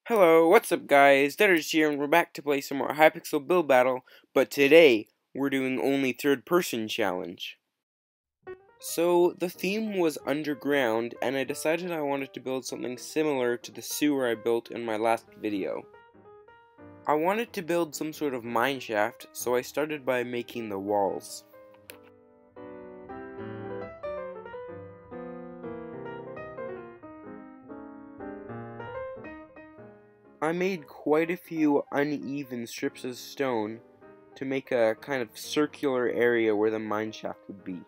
Hello, what's up guys, Legendaries here, and we're back to play some more Hypixel build battle, but today, we're doing only third person challenge. So, the theme was underground, and I decided I wanted to build something similar to the sewer I built in my last video. I wanted to build some sort of mineshaft, so I started by making the walls. I made quite a few uneven strips of stone to make a kind of circular area where the mineshaft would be.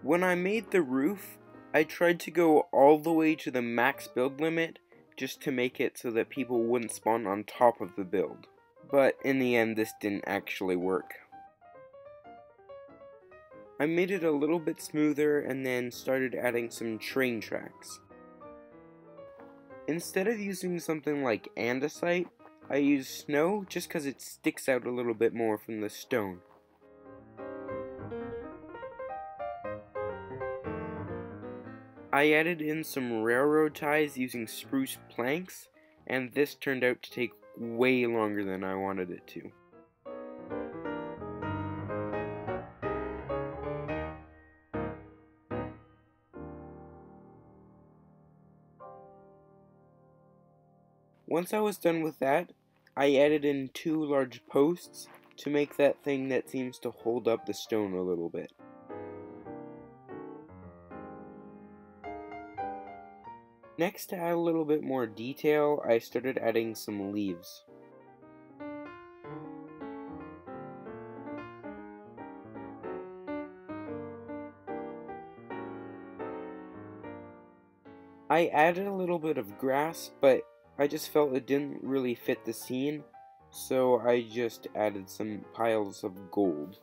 When I made the roof, I tried to go all the way to the max build limit just to make it so that people wouldn't spawn on top of the build. But in the end, this didn't actually work. I made it a little bit smoother and then started adding some train tracks. Instead of using something like andesite, I used snow just because it sticks out a little bit more from the stone. I added in some railroad ties using spruce planks, and this turned out to take way longer than I wanted it to. Once I was done with that, I added in 2 large posts to make that thing that seems to hold up the stone a little bit. Next, to add a little bit more detail, I started adding some leaves. I added a little bit of grass, but I just felt it didn't really fit the scene, so I just added some piles of gold.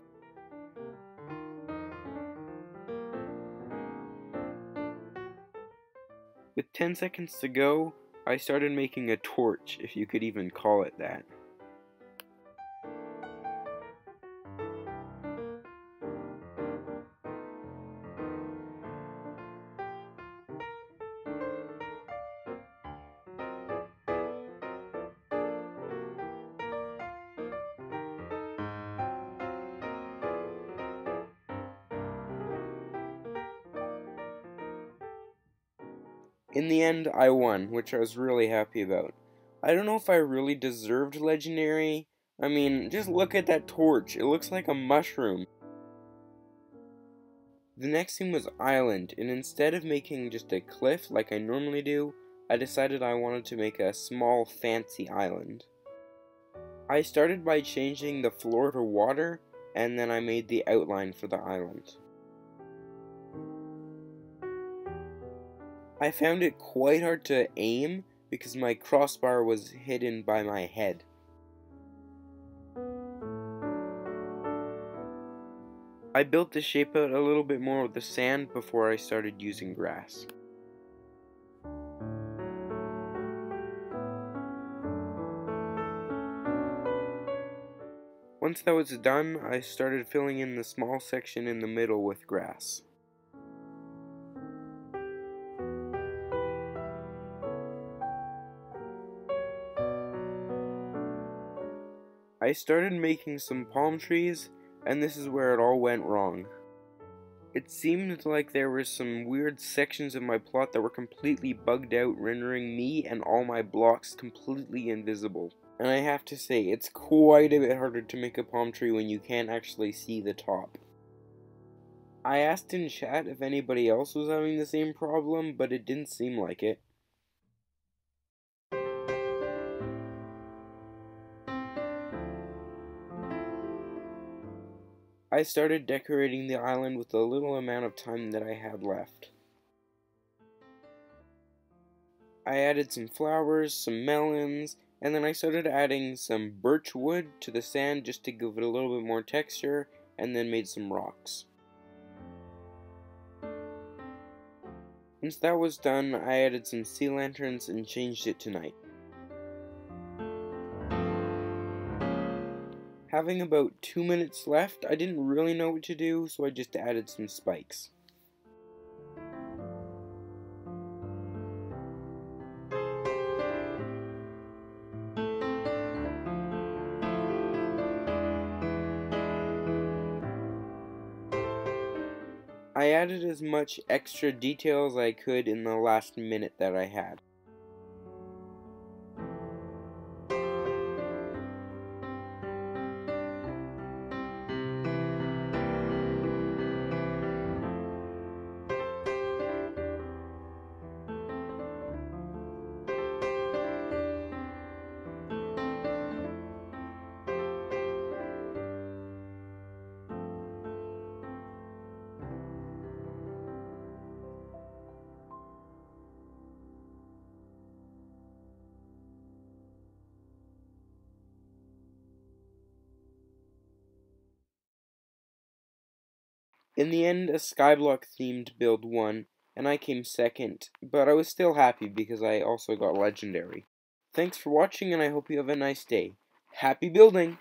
With 10 seconds to go, I started making a torch, if you could even call it that. In the end, I won, which I was really happy about. I don't know if I really deserved legendary. I mean, just look at that torch. It looks like a mushroom. The next thing was island, and instead of making just a cliff like I normally do, I decided I wanted to make a small fancy island. I started by changing the floor to water, and then I made the outline for the island. I found it quite hard to aim because my crossbar was hidden by my head. I built the shape out a little bit more with the sand before I started using grass. Once that was done, I started filling in the small section in the middle with grass. I started making some palm trees, and this is where it all went wrong. It seemed like there were some weird sections of my plot that were completely bugged out, rendering me and all my blocks completely invisible. And I have to say, it's quite a bit harder to make a palm tree when you can't actually see the top. I asked in chat if anybody else was having the same problem, but it didn't seem like it. I started decorating the island with the little amount of time that I had left. I added some flowers, some melons, and then I started adding some birch wood to the sand just to give it a little bit more texture, and then made some rocks. Once that was done, I added some sea lanterns and changed it to night. Having about 2 minutes left, I didn't really know what to do, so I just added some spikes. I added as much extra detail as I could in the last minute that I had. In the end, a skyblock themed build won, and I came second, but I was still happy because I also got legendary. Thanks for watching, and I hope you have a nice day. Happy building!